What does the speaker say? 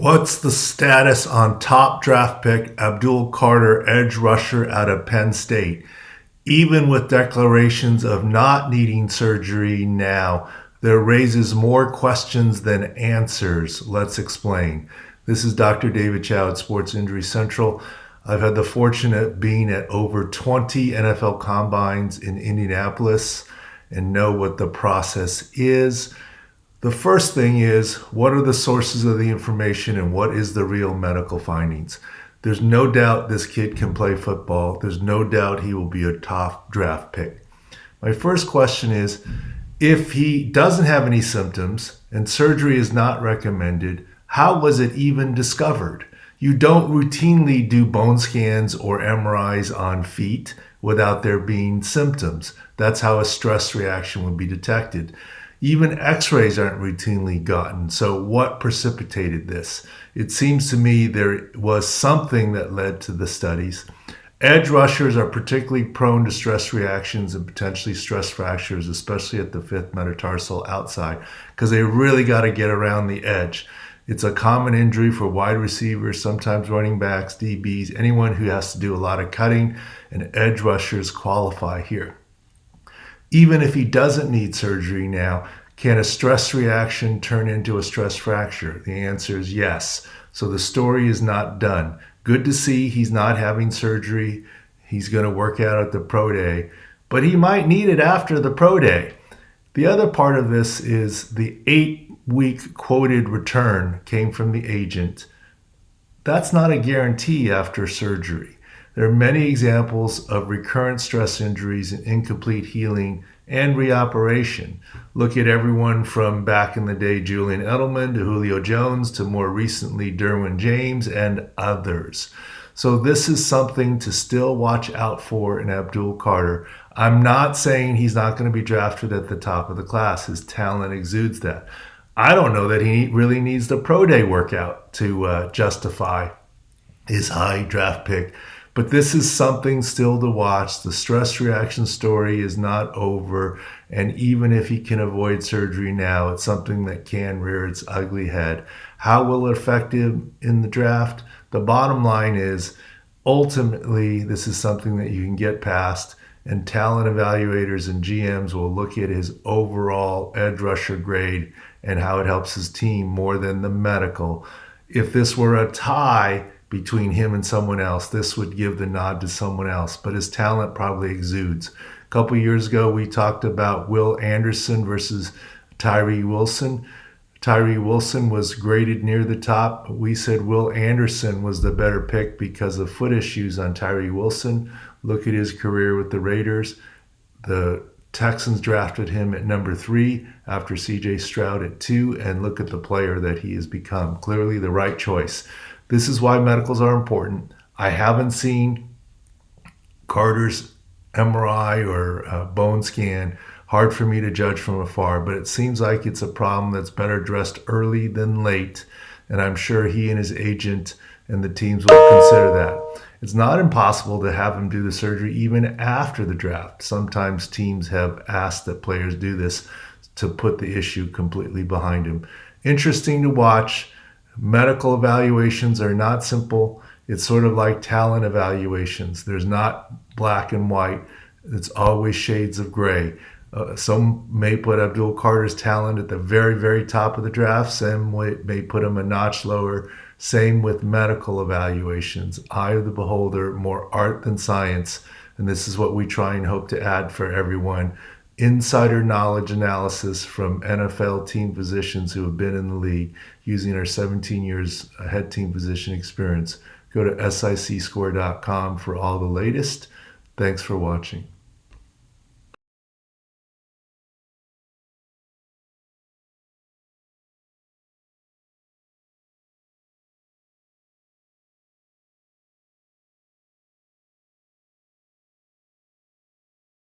What's the status on top draft pick Abdul Carter, edge rusher out of Penn State? Even with declarations of not needing surgery now, there raises more questions than answers. Let's explain. This is Dr. David Chow at Sports Injury Central. I've had the fortune of being at over 20 NFL combines in Indianapolis and know what the process is. The first thing is, what are the sources of the information and what is the real medical findings? There's no doubt this kid can play football. There's no doubt he will be a top draft pick. My first question is, if he doesn't have any symptoms and surgery is not recommended, how was it even discovered? You don't routinely do bone scans or MRIs on feet without there being symptoms. That's how a stress reaction would be detected. Even x-rays aren't routinely gotten. So what precipitated this? It seems to me there was something that led to the studies. Edge rushers are particularly prone to stress reactions and potentially stress fractures, especially at the fifth metatarsal outside, because they really got to get around the edge. It's a common injury for wide receivers, sometimes running backs, DBs, anyone who has to do a lot of cutting, and edge rushers qualify here. Even if he doesn't need surgery now, can a stress reaction turn into a stress fracture? The answer is yes. So the story is not done. Good to see he's not having surgery. He's going to work out at the pro day, but he might need it after the pro day. The other part of this is the 8-week quoted return came from the agent. That's not a guarantee after surgery. There are many examples of recurrent stress injuries and incomplete healing and reoperation. Look at everyone from back in the day, Julian Edelman to Julio Jones to more recently Derwin James and others. So this is something to still watch out for in Abdul Carter. I'm not saying he's not going to be drafted at the top of the class. His talent exudes that. I don't know that he really needs the pro day workout to justify his high draft pick. But this is something still to watch. The stress reaction story is not over. And even if he can avoid surgery now, it's something that can rear its ugly head. How will it affect him in the draft? The bottom line is, ultimately, this is something that you can get past. And talent evaluators and GMs will look at his overall edge rusher grade and how it helps his team more than the medical. If this were a tie between him and someone else, this would give the nod to someone else, but his talent probably exudes. A couple years ago, we talked about Will Anderson versus Tyree Wilson. Tyree Wilson was graded near the top. We said Will Anderson was the better pick because of foot issues on Tyree Wilson. Look at his career with the Raiders. The Texans drafted him at number 3 after C.J. Stroud at 2, and look at the player that he has become. Clearly the right choice. This is why medicals are important. I haven't seen Carter's MRI or bone scan. Hard for me to judge from afar, but it seems like it's a problem that's better addressed early than late, and I'm sure he and his agent and the teams will consider that. It's not impossible to have him do the surgery even after the draft. Sometimes teams have asked that players do this to put the issue completely behind him. Interesting to watch. Medical evaluations are not simple. It's sort of like talent evaluations. There's not black and white. It's always shades of gray. Some may put Abdul Carter's talent at the very, very top of the draft. Some may put him a notch lower. Same with medical evaluations. Eye of the beholder, more art than science. And this is what we try and hope to add for everyone. Insider knowledge analysis from NFL team physicians who have been in the league using our 17 years head team physician experience. Go to sicscore.com for all the latest. Thanks for watching.